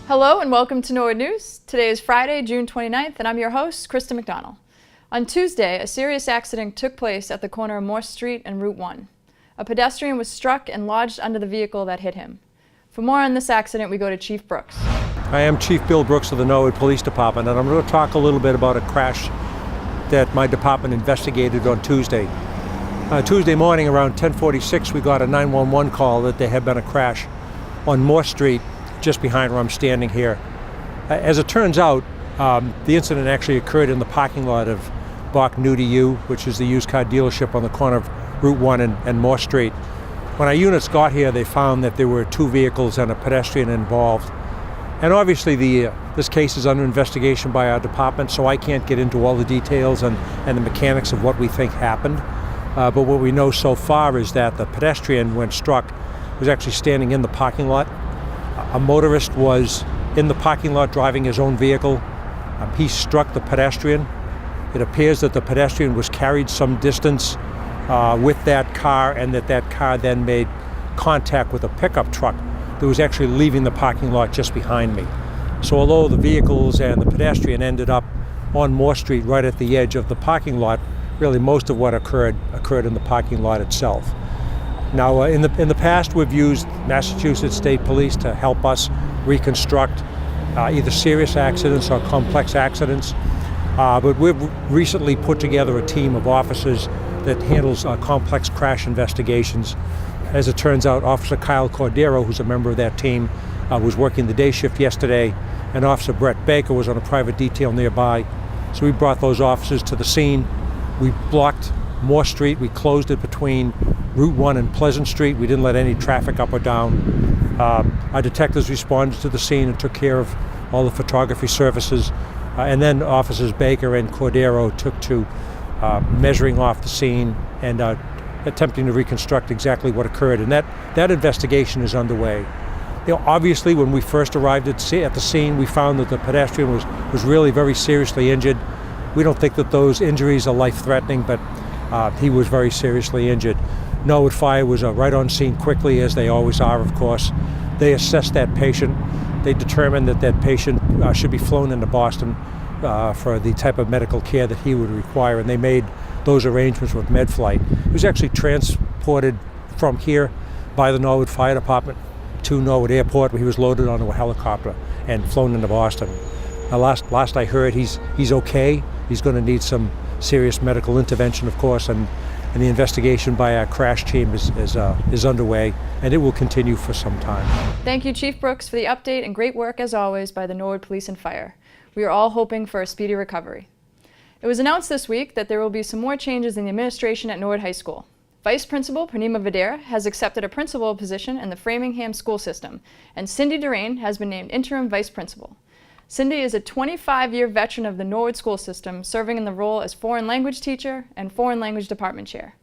Hello and welcome to Norwood News. Today is Friday, June 29th, and I'm your host, Krista McDonald. On Tuesday, a serious accident took place at the corner of Morse Street and Route 1. A pedestrian was struck and lodged under the vehicle that hit him. For more on this accident, we go to Chief Brooks. I am Chief Bill Brooks of the Norwood Police Department, and I'm going to talk a little bit about a crash that my department investigated on Tuesday. Tuesday morning around 10:46, we got a 911 call that there had been a crash on Morse Street, just behind where I'm standing here. As it turns out, the incident actually occurred in the parking lot of Bach New to You, which is the used car dealership on the corner of Route 1 and Morse Street. When our units got here, they found that there were two vehicles and a pedestrian involved. And obviously this case is under investigation by our department, so I can't get into all the details and the mechanics of what we think happened. But what we know so far is that the pedestrian, when struck, was actually standing in the parking lot. A motorist was in the parking lot driving his own vehicle. He struck the pedestrian. It appears that the pedestrian was carried some distance with that car, and that car then made contact with a pickup truck that was actually leaving the parking lot just behind me. So although the vehicles and the pedestrian ended up on Morse Street right at the edge of the parking lot, really most of what occurred in the parking lot itself. Now, in the past, we've used Massachusetts State Police to help us reconstruct either serious accidents or complex accidents. But we've recently put together a team of officers that handles complex crash investigations. As it turns out, Officer Kyle Cordero, who's a member of that team, was working the day shift yesterday, and Officer Brett Baker was on a private detail nearby. So we brought those officers to the scene. We blocked Morse Street. We closed it between Route 1 and Pleasant Street. We didn't let any traffic up or down. Our detectives responded to the scene and took care of all the photography services. And then Officers Baker and Cordero took to measuring off the scene and attempting to reconstruct exactly what occurred. And that investigation is underway. You know, obviously, when we first arrived at the scene, we found that the pedestrian was really very seriously injured. We don't think that those injuries are life-threatening, but he was very seriously injured. Norwood Fire was right on scene quickly, as they always are, of course. They assessed that patient. They determined that patient should be flown into Boston for the type of medical care that he would require, and they made those arrangements with MedFlight. He was actually transported from here by the Norwood Fire Department to Norwood Airport, where he was loaded onto a helicopter and flown into Boston. Last I heard, he's okay. He's going to need some serious medical intervention, of course, and the investigation by our crash team is underway, and it will continue for some time. Thank you, Chief Brooks, for the update and great work, as always, by the Norwood Police and Fire. We are all hoping for a speedy recovery. It was announced this week that there will be some more changes in the administration at Norwood High School. Vice Principal Purnima Vadera has accepted a principal position in the Framingham school system, and Cindy Durain has been named interim vice principal. Cindy is a 25-year veteran of the Norwood school system, serving in the role as foreign language teacher and foreign language department chair.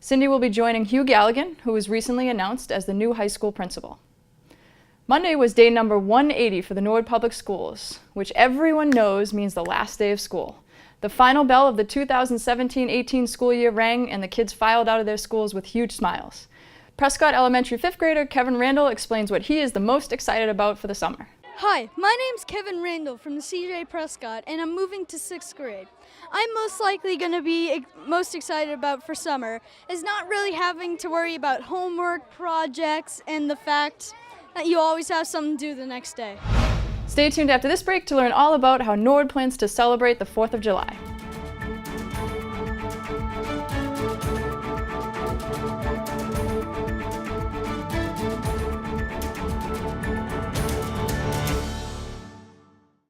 Cindy will be joining Hugh Galligan, who was recently announced as the new high school principal. Monday was day number 180 for the Norwood Public Schools, which everyone knows means the last day of school. The final bell of the 2017-18 school year rang, and the kids filed out of their schools with huge smiles. Prescott Elementary 5th grader Kevin Randall explains what he is the most excited about for the summer. Hi, my name's Kevin Randall from the CJ Prescott, and I'm moving to 6th grade. I'm most likely going to be most excited about for summer is not really having to worry about homework, projects, and the fact that you always have something to do the next day. Stay tuned after this break to learn all about how Norwood plans to celebrate the 4th of July.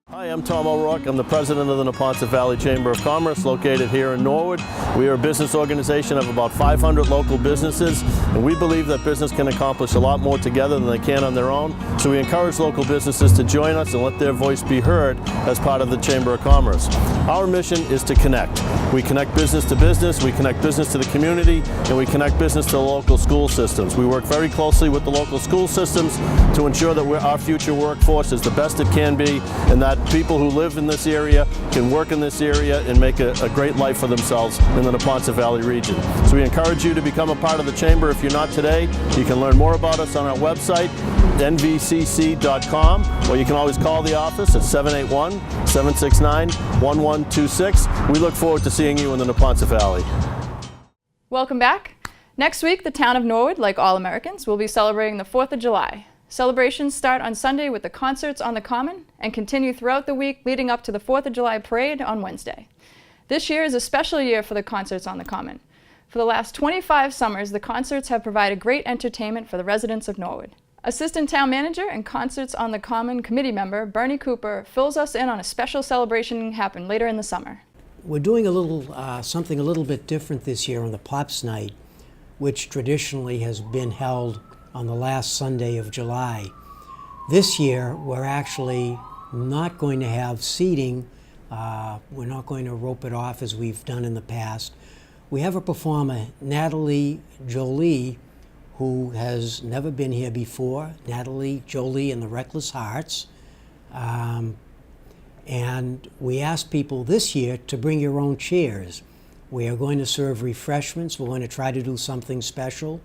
Hi, I'm Tom O'Rourke. I'm the president of the Neponset Valley Chamber of Commerce, located here in Norwood. We are a business organization of about 500 local businesses, and we believe that business can accomplish a lot more together than they can on their own. So we encourage local businesses to join us and let their voice be heard as part of the Chamber of Commerce. Our mission is to connect. We connect business to business, we connect business to the community, and we connect business to the local school systems. We work very closely with the local school systems to ensure that our future workforce is the best it can be, and that people who live in this area can work in this area and make a great life for themselves in the Neponset Valley region. So we encourage you to become a part of the Chamber. If you're not today, you can learn more about us on our website. nvcc.com, or you can always call the office at 781-769-1126. We look forward to seeing you in the Neponset Valley. Welcome back. Next week, the town of Norwood, like all Americans, will be celebrating the 4th of July. Celebrations start on Sunday with the concerts on the Common and continue throughout the week leading up to the 4th of July parade on Wednesday. This year is a special year for the concerts on the Common. For the last 25 summers, the concerts have provided great entertainment for the residents of Norwood. Assistant Town Manager and Concerts on the Common committee member Bernie Cooper fills us in on a special celebration happened later in the summer. We're doing a little something a little bit different this year on the Pops Night, which traditionally has been held on the last Sunday of July. This year, we're actually not going to have seating. We're not going to rope it off as we've done in the past. We have a performer, Natalie Jolie, who has never been here before. Natalie Jolie and the Reckless Hearts. And we asked people this year to bring your own chairs. We are going to serve refreshments. We're going to try to do something special.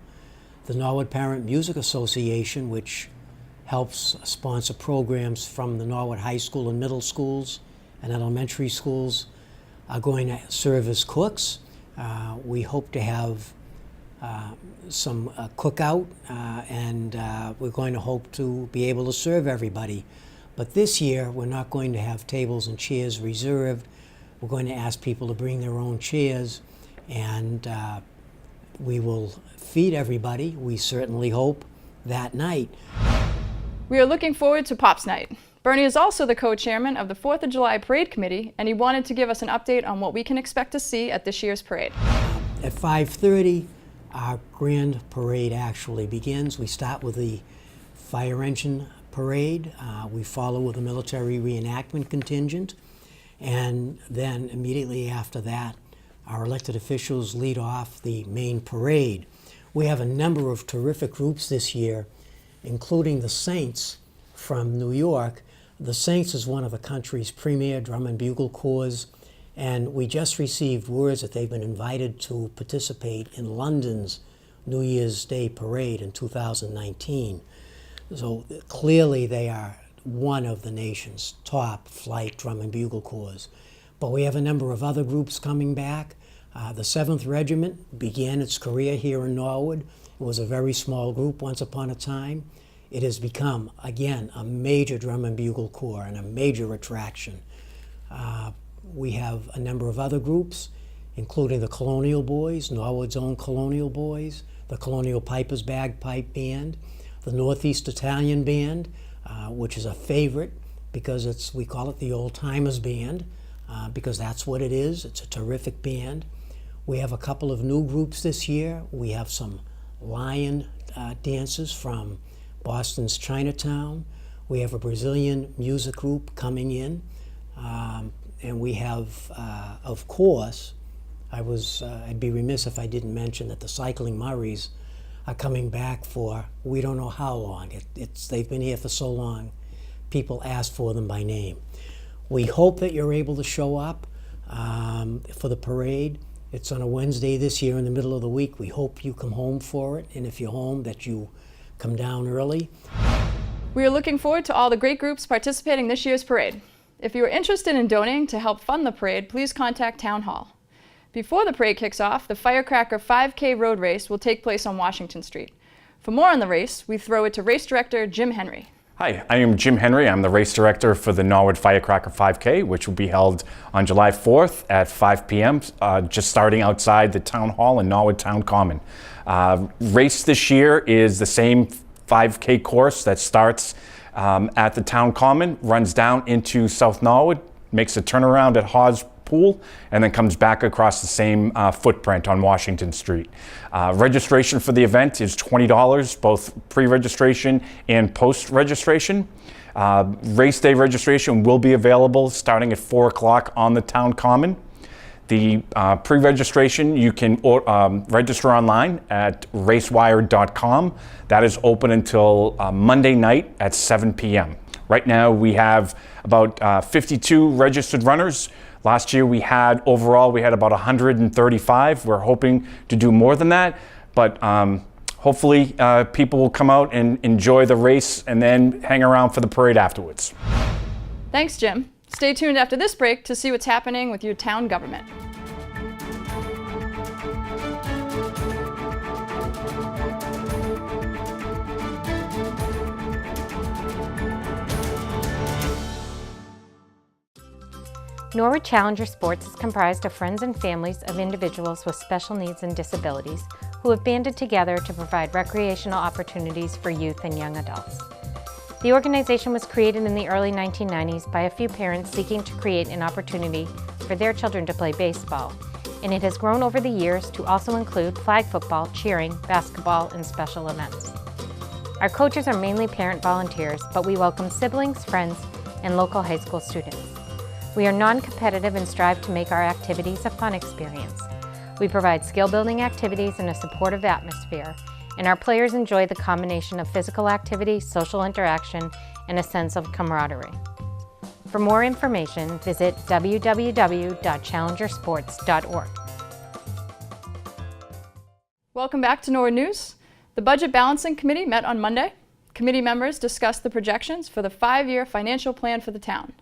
The Norwood Parent Music Association, which helps sponsor programs from the Norwood High School and middle schools and elementary schools, are going to serve as cooks. We hope to have some cookout, and we're going to hope to be able to serve everybody. But this year, we're not going to have tables and chairs reserved. We're going to ask people to bring their own chairs, and we will feed everybody, we certainly hope, that night. We are looking forward to Pops Night. Bernie is also the co-chairman of the 4th of July Parade Committee, and he wanted to give us an update on what we can expect to see at this year's parade. At 5:30, our grand parade actually begins. We start with the fire engine parade. We follow with a military reenactment contingent. And then immediately after that, our elected officials lead off the main parade. We have a number of terrific groups this year, including the Saints from New York. The Saints is one of the country's premier drum and bugle corps, and we just received words that they've been invited to participate in London's New Year's Day parade in 2019. So clearly they are one of the nation's top flight drum and bugle corps. But we have a number of other groups coming back. The 7th Regiment began its career here in Norwood. It was a very small group once upon a time. It has become, again, a major drum and bugle corps and a major attraction. We have a number of other groups, including the Colonial Boys, Norwood's own Colonial Boys, the Colonial Pipers Bagpipe Band, the Northeast Italian Band, which is a favorite because we call it the Old Timers Band, because that's what it is. It's a terrific band. We have a couple of new groups this year. We have some lion dancers from Boston's Chinatown. We have a Brazilian music group coming in. And we have, of course, I'd be remiss if I didn't mention that the Cycling Murrays are coming back for we don't know how long. They've been here for so long, people ask for them by name. We hope that you're able to show up for the parade. It's on a Wednesday this year in the middle of the week. We hope you come home for it, and if you're home, that you come down early. We are looking forward to all the great groups participating this year's parade. If you are interested in donating to help fund the parade, please contact Town Hall. Before the parade kicks off, the Firecracker 5K road race will take place on Washington Street. For more on the race, we throw it to race director Jim Henry. Hi, I am Jim Henry. I'm the race director for the Norwood Firecracker 5K, which will be held on July 4th at 5 p.m., just starting outside the Town Hall in Norwood Town Common. Race this year is the same 5K course that starts at the Town Common, runs down into South Norwood, makes a turnaround at Hawes Pool, and then comes back across the same footprint on Washington Street. Registration for the event is $20, both pre-registration and post-registration. Race day registration will be available starting at 4 o'clock on the Town Common. The pre-registration, you can register online at racewire.com. That is open until Monday night at 7 p.m. Right now we have about 52 registered runners. Last year overall we had about 135. We're hoping to do more than that, but hopefully people will come out and enjoy the race and then hang around for the parade afterwards. Thanks, Jim. Stay tuned after this break to see what's happening with your town government. Norwood Challenger Sports is comprised of friends and families of individuals with special needs and disabilities who have banded together to provide recreational opportunities for youth and young adults. The organization was created in the early 1990s by a few parents seeking to create an opportunity for their children to play baseball, and it has grown over the years to also include flag football, cheering, basketball, and special events. Our coaches are mainly parent volunteers, but we welcome siblings, friends, and local high school students. We are non-competitive and strive to make our activities a fun experience. We provide skill-building activities in a supportive atmosphere, and our players enjoy the combination of physical activity, social interaction, and a sense of camaraderie. For more information, visit www.challengersports.org. Welcome back to Norwood News. The Budget Balancing Committee met on Monday. Committee members discussed the projections for the 5-year financial plan for the town.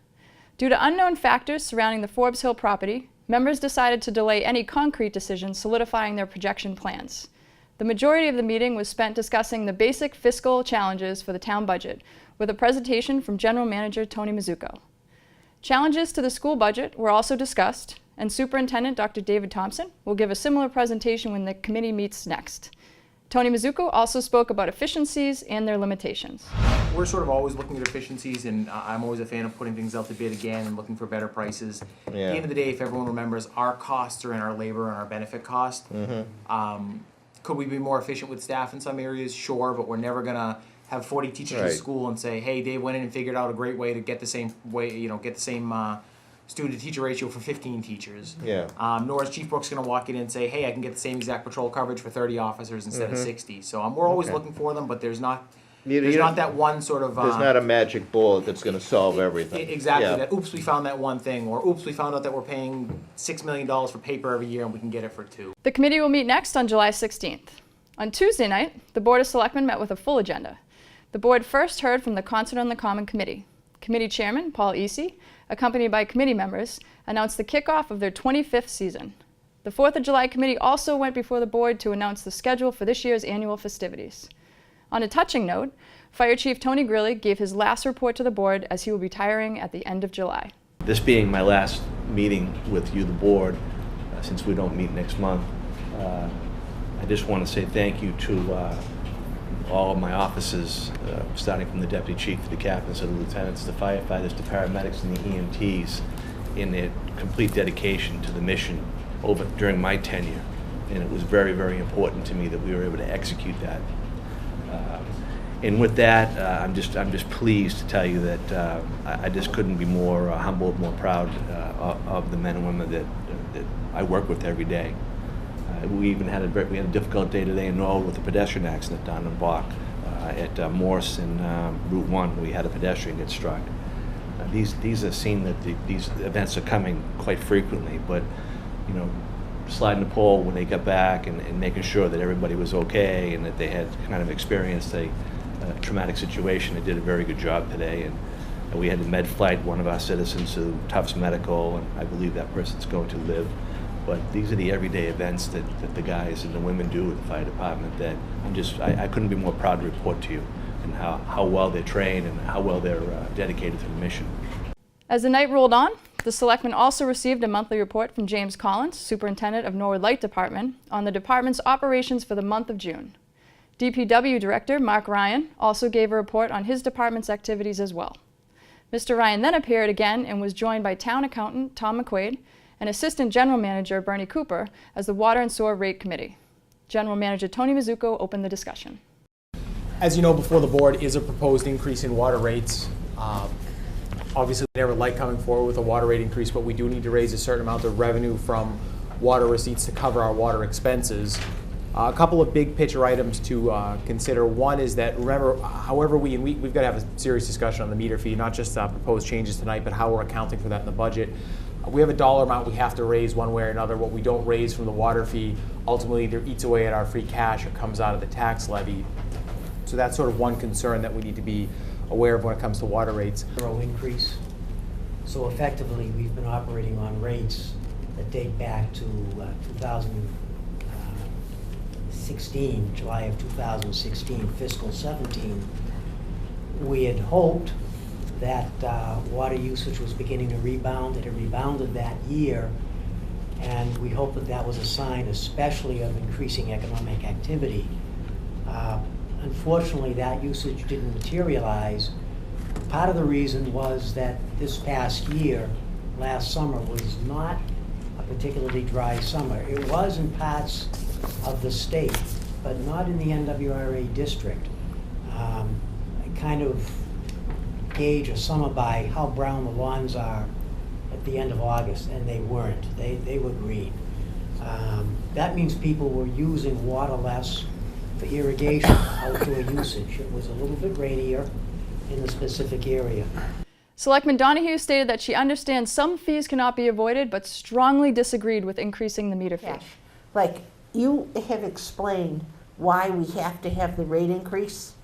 Due to unknown factors surrounding the Forbes Hill property, members decided to delay any concrete decisions solidifying their projection plans. The majority of the meeting was spent discussing the basic fiscal challenges for the town budget, with a presentation from General Manager Tony Mazzucco. Challenges to the school budget were also discussed, and Superintendent Dr. David Thompson will give a similar presentation when the committee meets next. Tony Mazzucco also spoke about efficiencies and their limitations. We're sort of always looking at efficiencies, and I'm always a fan of putting things out to bid again and looking for better prices. At the end of the day, if everyone remembers, our costs are in our labor and our benefit cost. Could we be more efficient with staff in some areas? Sure, but we're never gonna have 40 teachers in school and say, hey, Dave went in and figured out a great way to get the same student-to-teacher ratio for 15 teachers. Nor is Chief Brooks going to walk in and say, hey, I can get the same exact patrol coverage for 30 officers instead of 60. So we're always looking for them, but there's not that one sort of... there's not a magic bullet that's going to solve everything. Exactly. That, oops, we found that one thing. Or, oops, we found out that we're paying $6 million for paper every year and we can get it for $2 million. The committee will meet next on July 16th. On Tuesday night, the Board of Selectmen met with a full agenda. The board first heard from the Concert on the Common Committee. Committee Chairman Paul Easy, accompanied by committee members, announced the kickoff of their 25th season. The 4th of July committee also went before the board to announce the schedule for this year's annual festivities. On a touching note, Fire Chief Tony Grilli gave his last report to the board as he will be retiring at the end of July. This being my last meeting with you, the board, since we don't meet next month, I just want to say thank you to all of my officers, starting from the deputy chief to the captains to the lieutenants, the firefighters, the paramedics, and the EMTs, in their complete dedication to the mission during my tenure. And it was very, very important to me that we were able to execute that. And with that, I'm just pleased to tell you that I just couldn't be more humbled, more proud of the men and women that I work with every day. We even had a difficult day today in Norwood with a pedestrian accident down in Bach at Morse and Route 1. We had a pedestrian get struck. These are seen that these events are coming quite frequently, but sliding the pole when they got back and making sure that everybody was okay and that they had kind of experienced a traumatic situation. They did a very good job today, and we had to med flight one of our citizens to Tufts Medical, and I believe that person's going to live. But these are the everyday events that the guys and the women do at the fire department that I couldn't be more proud to report to you, and how well they're trained and how well they're dedicated to the mission. As the night rolled on, the selectmen also received a monthly report from James Collins, Superintendent of Norwood Light Department, on the department's operations for the month of June. DPW Director Mark Ryan also gave a report on his department's activities as well. Mr. Ryan then appeared again and was joined by Town Accountant Tom McQuaid and Assistant General Manager Bernie Cooper as the Water and Sewer Rate Committee. General Manager Tony Mazzucco opened the discussion. As you know, before the board is a proposed increase in water rates. Obviously, we never like coming forward with a water rate increase, but we do need to raise a certain amount of revenue from water receipts to cover our water expenses. A couple of big picture items to consider. One is that, remember, however we've got to have a serious discussion on the meter fee, not just proposed changes tonight, but how we're accounting for that in the budget. we have a dollar amount we have to raise one way or another. What we don't raise from the water fee ultimately either eats away at our free cash or comes out of the tax levy. So that's sort of one concern that we need to be aware of when it comes to water rates. Zero increase. So effectively, we've been operating on rates that date back to 2016, July of 2016, fiscal 17. We had hoped that water usage was beginning to rebound, that it rebounded that year, and we hoped that that was a sign especially of increasing economic activity. Unfortunately, that usage didn't materialize. Part of the reason was that this past year, last summer, was not a particularly dry summer. It was in parts of the state, but not in the NWRA district. I kind of gauge a summer by how brown the lawns are at the end of August, and they weren't. They were green. That means people were using water less for irrigation, outdoor usage. It was a little bit rainier in the specific area. Selectman Donahue stated that she understands some fees cannot be avoided, but strongly disagreed with increasing the meter fee. Yeah. Like, you have explained why we have to have the rate increase,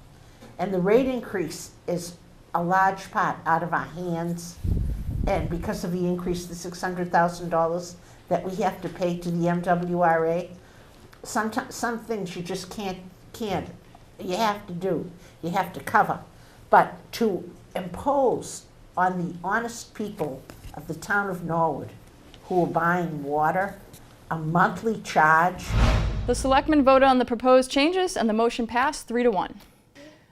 and the rate increase is a large part out of our hands, and because of the increase, the $600,000 that we have to pay to the MWRA, some things you just can't, you have to do, you have to cover. But to impose on the honest people of the town of Norwood who are buying water a monthly charge. The selectmen voted on the proposed changes and the motion passed 3-1.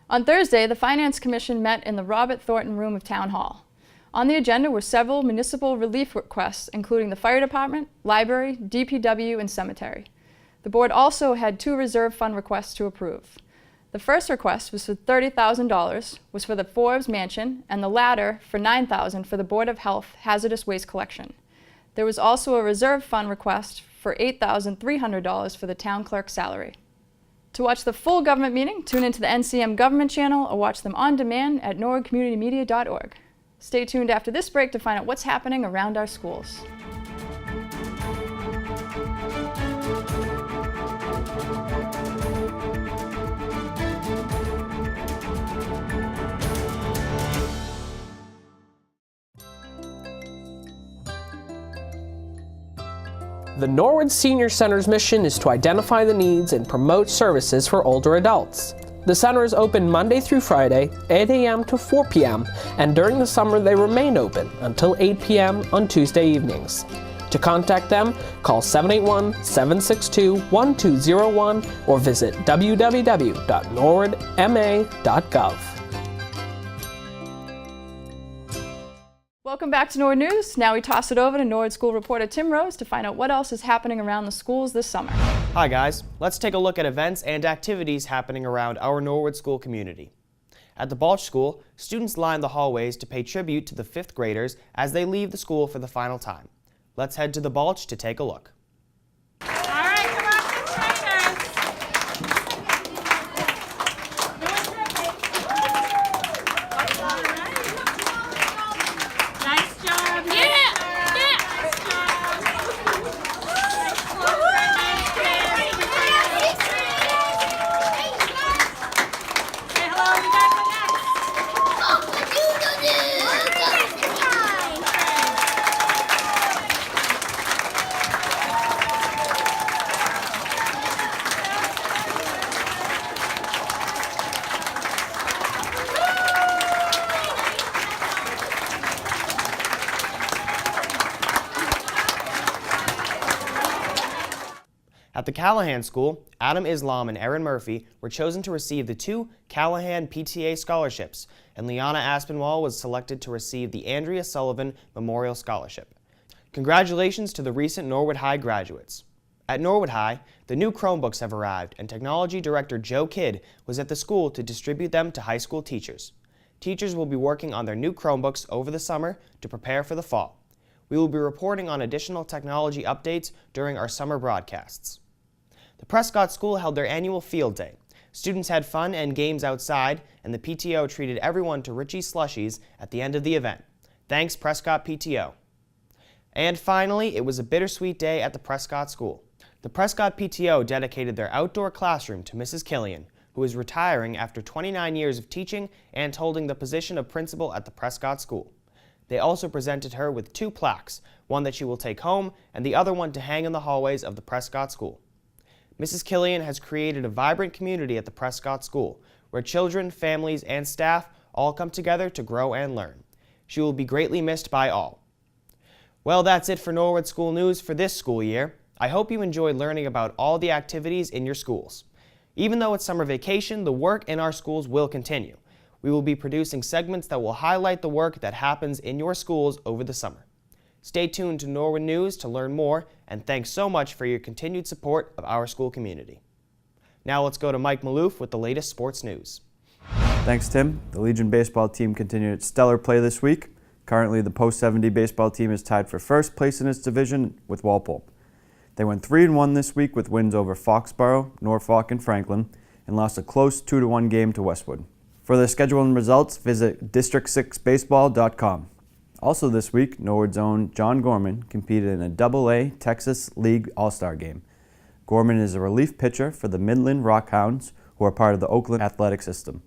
On Thursday, the Finance Commission met in the Robert Thornton Room of Town Hall. On the agenda were several municipal relief requests, including the fire department, library, DPW, and cemetery. The board also had 2 reserve fund requests to approve. The first request was for $30,000, was for the Forbes Mansion, and the latter for $9,000 for the Board of Health hazardous waste collection. There was also a reserve fund request for $8,300 for the town clerk's salary. To watch the full government meeting, tune into the NCM government channel or watch them on demand at norwoodcommunitymedia.org. Stay tuned after this break to find out what's happening around our schools. The Norwood Senior Center's mission is to identify the needs and promote services for older adults. The center is open Monday through Friday, 8 a.m. to 4 p.m., and during the summer they remain open until 8 p.m. on Tuesday evenings. To contact them, call 781-762-1201 or visit www.norwoodma.gov. Welcome back to Norwood News. Now we toss it over to Norwood School reporter Tim Rose to find out what else is happening around the schools this summer. Hi guys, let's take a look at events and activities happening around our Norwood School community. At the Balch School, students line the hallways to pay tribute to the 5th graders as they leave the school for the final time. Let's head to the Balch to take a look. At the Callahan School, Adam Islam and Erin Murphy were chosen to receive the 2 Callahan PTA scholarships, and Liana Aspinwall was selected to receive the Andrea Sullivan Memorial Scholarship. Congratulations to the recent Norwood High graduates. At Norwood High, the new Chromebooks have arrived, and Technology Director Joe Kidd was at the school to distribute them to high school teachers. Teachers will be working on their new Chromebooks over the summer to prepare for the fall. We will be reporting on additional technology updates during our summer broadcasts. The Prescott School held their annual field day. Students had fun and games outside, and the PTO treated everyone to Richie's Slushies at the end of the event. Thanks, Prescott PTO. And finally, it was a bittersweet day at the Prescott School. The Prescott PTO dedicated their outdoor classroom to Mrs. Killian, who is retiring after 29 years of teaching and holding the position of principal at the Prescott School. They also presented her with 2 plaques, one that she will take home and the other one to hang in the hallways of the Prescott School. Mrs. Killian has created a vibrant community at the Prescott School, where children, families, and staff all come together to grow and learn. She will be greatly missed by all. Well, that's it for Norwood School News for this school year. I hope you enjoyed learning about all the activities in your schools. Even though it's summer vacation, the work in our schools will continue. We will be producing segments that will highlight the work that happens in your schools over the summer. Stay tuned to Norwood News to learn more, and thanks so much for your continued support of our school community. Now let's go to Mike Maloof with the latest sports news. Thanks, Tim. The Legion baseball team continued its stellar play this week. Currently, the post-70 baseball team is tied for first place in its division with Walpole. They went 3-1 this week with wins over Foxborough, Norfolk, and Franklin, and lost a close 2-1 game to Westwood. For their schedule and results, visit district6baseball.com. Also this week, Norwood's own John Gorman competed in a AA Texas League All-Star game. Gorman is a relief pitcher for the Midland Rockhounds, who are part of the Oakland Athletic System.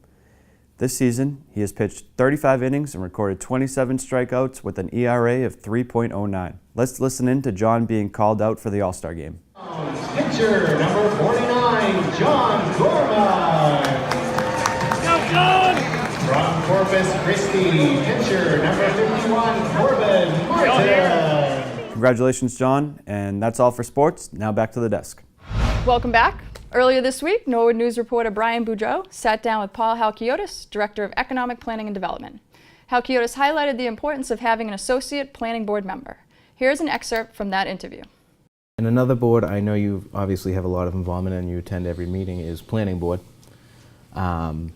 This season, he has pitched 35 innings and recorded 27 strikeouts with an ERA of 3.09. Let's listen in to John being called out for the All-Star game. Pitcher number 49, John Gorman. Go, John! From Corpus Christi, pitcher number 51, Corbin Martin. Congratulations, John, and that's all for sports. Now back to the desk. Welcome back. Earlier this week, Norwood News reporter Brian Boudreau sat down with Paul Halkiotis, Director of Economic Planning and Development. Halkiotis highlighted the importance of having an associate planning board member. Here's an excerpt from that interview. And another board I know you obviously have a lot of involvement in and you attend every meeting is planning board. And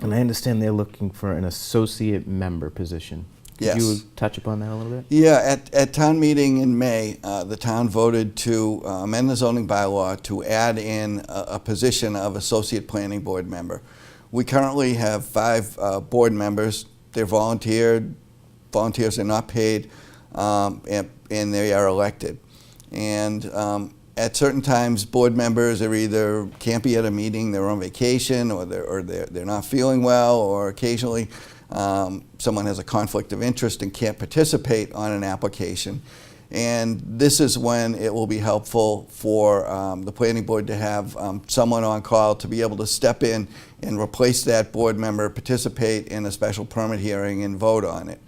I understand they're looking for an associate member position. Could you touch upon that a little bit? Yeah, at town meeting in May, the town voted to amend the zoning bylaw to add in a position of associate planning board member. We currently have 5 board members. They're volunteers are not paid, and they are elected. And at certain times, board members are either can't be at a meeting, they're on vacation, or they're not feeling well, or occasionally someone has a conflict of interest and can't participate on an application. And this is when it will be helpful for the planning board to have someone on call to be able to step in and replace that board member, participate in a special permit hearing and vote on it.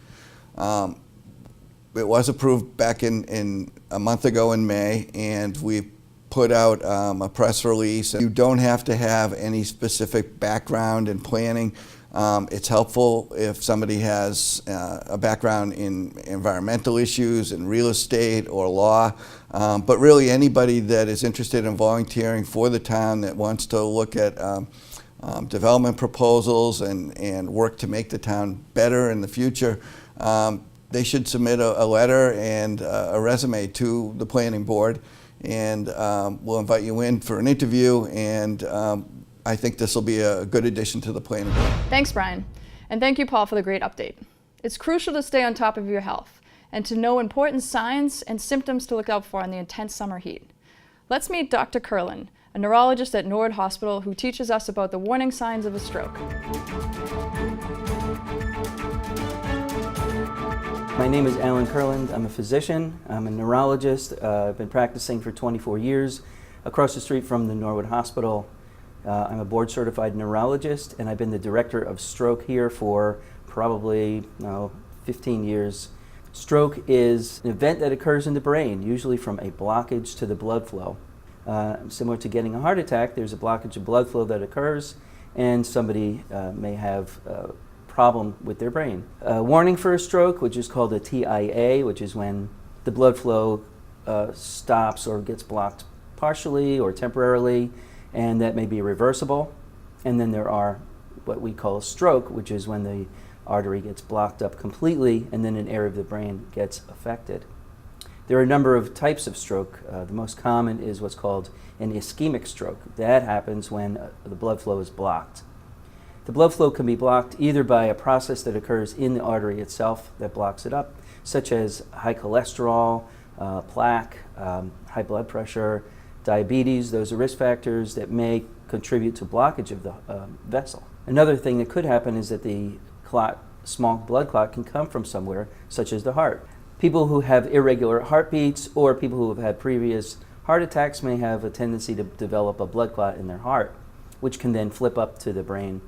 It was approved back in a month ago in May, and we put out a press release. You don't have to have any specific background in planning. It's helpful if somebody has a background in environmental issues, in real estate or law, but really anybody that is interested in volunteering for the town that wants to look at development proposals and work to make the town better in the future, they should submit a letter and a resume to the planning board, and we'll invite you in for an interview, and I think this will be a good addition to the planning board. Thanks, Brian. And thank you, Paul, for the great update. It's crucial to stay on top of your health and to know important signs and symptoms to look out for in the intense summer heat. Let's meet Dr. Curlin, a neurologist at Norwood Hospital who teaches us about the warning signs of a stroke. My name is Alan Curland. I'm a physician. I'm a neurologist. I've been practicing for 24 years across the street from the Norwood Hospital. I'm a board-certified neurologist, and I've been the director of stroke here for probably 15 years. Stroke is an event that occurs in the brain, usually from a blockage to the blood flow. Similar to getting a heart attack, there's a blockage of blood flow that occurs, and somebody may have a problem with their brain. Warning for a stroke, which is called a TIA, which is when the blood flow stops or gets blocked partially or temporarily, and that may be reversible. And then there are what we call a stroke, which is when the artery gets blocked up completely and then an area of the brain gets affected. There are a number of types of stroke. The most common is what's called an ischemic stroke. That happens when the blood flow is blocked. The blood flow can be blocked either by a process that occurs in the artery itself that blocks it up, such as high cholesterol, plaque, high blood pressure, diabetes. Those are risk factors that may contribute to blockage of the vessel. Another thing that could happen is that the clot, small blood clot, can come from somewhere, such as the heart. People who have irregular heartbeats or people who have had previous heart attacks may have a tendency to develop a blood clot in their heart, which can then flip up to the brain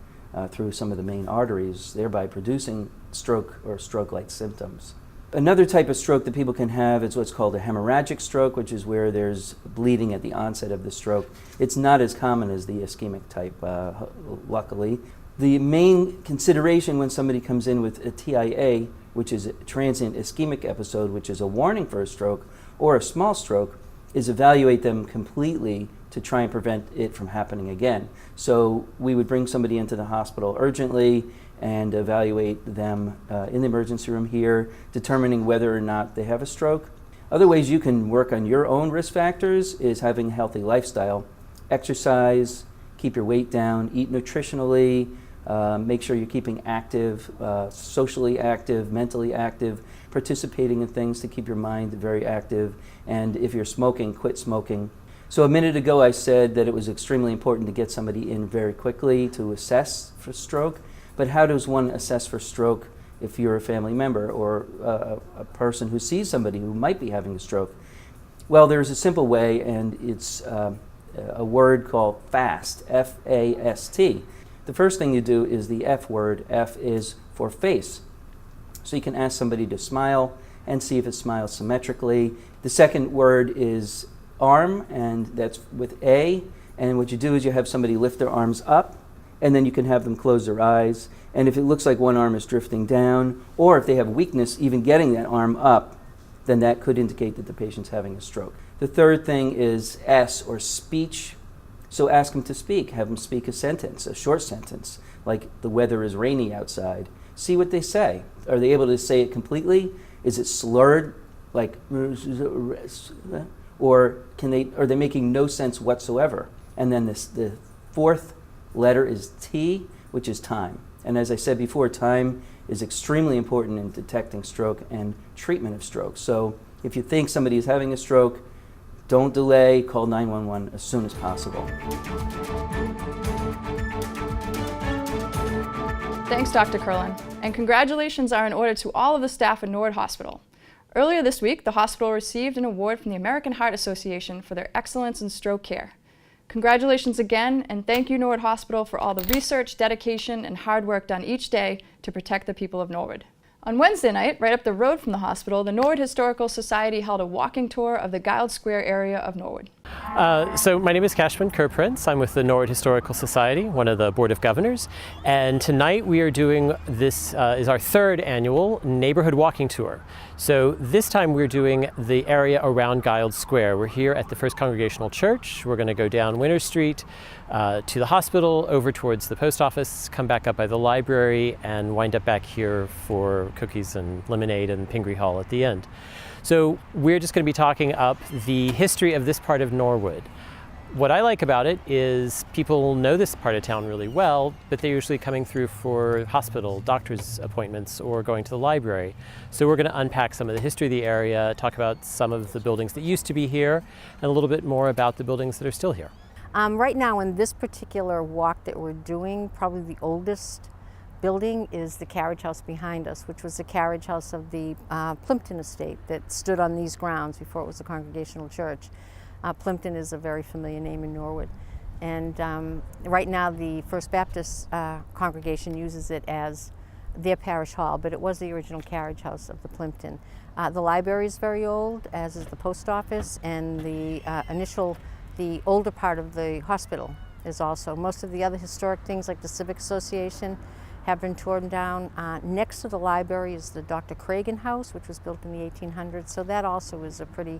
through some of the main arteries, thereby producing stroke or stroke-like symptoms. Another type of stroke that people can have is what's called a hemorrhagic stroke, which is where there's bleeding at the onset of the stroke. It's not as common as the ischemic type, luckily. The main consideration when somebody comes in with a TIA, which is a transient ischemic episode, which is a warning for a stroke or a small stroke, is evaluate them completely to try and prevent it from happening again. So we would bring somebody into the hospital urgently and evaluate them in the emergency room here, determining whether or not they have a stroke. Other ways you can work on your own risk factors is having a healthy lifestyle. Exercise, keep your weight down, eat nutritionally, make sure you're keeping active, socially active, mentally active, participating in things to keep your mind very active, and if you're smoking, quit smoking. So a minute ago I said that it was extremely important to get somebody in very quickly to assess for stroke. But how does one assess for stroke if you're a family member or a person who sees somebody who might be having a stroke? Well, there's a simple way, and it's a word called FAST, F-A-S-T. The first thing you do is the F word. F is for face. So you can ask somebody to smile and see if it smiles symmetrically. The second word is arm, and that's with A. And what you do is you have somebody lift their arms up, and then you can have them close their eyes. And if it looks like one arm is drifting down, or if they have weakness even getting that arm up, then that could indicate that the patient's having a stroke. The third thing is S, or speech. So ask them to speak. Have them speak a sentence, a short sentence, like the weather is rainy outside. See what they say. Are they able to say it completely? Is it slurred, like, or are they making no sense whatsoever? And then the fourth letter is T, which is time. And as I said before, time is extremely important in detecting stroke and treatment of stroke. So if you think somebody is having a stroke, don't delay, call 911 as soon as possible. Thanks, Dr. Curlin. And congratulations are in order to all of the staff at Norwood Hospital. Earlier this week, the hospital received an award from the American Heart Association for their excellence in stroke care. Congratulations again, and thank you, Norwood Hospital, for all the research, dedication, and hard work done each day to protect the people of Norwood. On Wednesday night, right up the road from the hospital, the Norwood Historical Society held a walking tour of the Giles Square area of Norwood. So my name is Cashman Kerprince. I'm with the Norwood Historical Society, one of the Board of Governors. And tonight we are doing this is our third annual neighborhood walking tour. So this time we're doing the area around Giles Square. We're here at the First Congregational Church. We're going to go down Winter Street to the hospital, over towards the post office, come back up by the library, and wind up back here for cookies and lemonade and Pingree Hall at the end. So we're just going to be talking up the history of this part of Norwood. What I like about it is people know this part of town really well, but they're usually coming through for hospital, doctor's appointments, or going to the library. So we're going to unpack some of the history of the area, talk about some of the buildings that used to be here, and a little bit more about the buildings that are still here. Right now, in this particular walk that we're doing, probably the oldest building is the carriage house behind us, which was the carriage house of the Plimpton estate that stood on these grounds before it was a Congregational church. Plimpton is a very familiar name in Norwood. And right now the First Baptist congregation uses it as their parish hall, but it was the original carriage house of the Plimpton. The library is very old, as is the post office, and the older part of the hospital is also. Most of the other historic things like the Civic Association have been torn down. Next to the library is the Dr. Cragen House, which was built in the 1800s. So that also is a pretty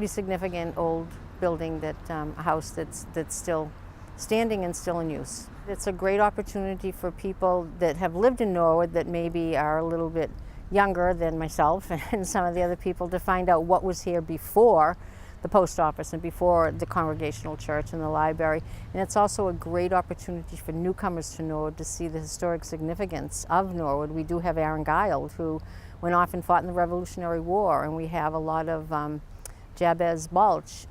significant old building, that a house that's still standing and still in use. It's a great opportunity for people that have lived in Norwood that maybe are a little bit younger than myself and some of the other people to find out what was here before the post office and before the Congregational church and the library. And it's also a great opportunity for newcomers to Norwood to see the historic significance of Norwood. We do have Aaron Giles, who went off and fought in the Revolutionary War, and we have a lot of Jabez Balch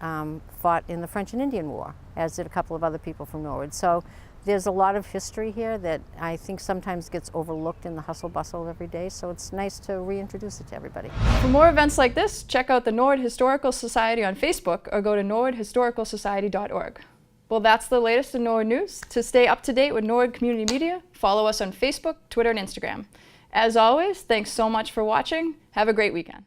fought in the French and Indian War, as did a couple of other people from Norwood. So there's a lot of history here that I think sometimes gets overlooked in the hustle bustle of every day, so it's nice to reintroduce it to everybody. For more events like this, check out the Norwood Historical Society on Facebook or go to norwoodhistoricalsociety.org. Well, that's the latest in Norwood news. To stay up to date with Norwood Community Media, follow us on Facebook, Twitter, and Instagram. As always, thanks so much for watching. Have a great weekend.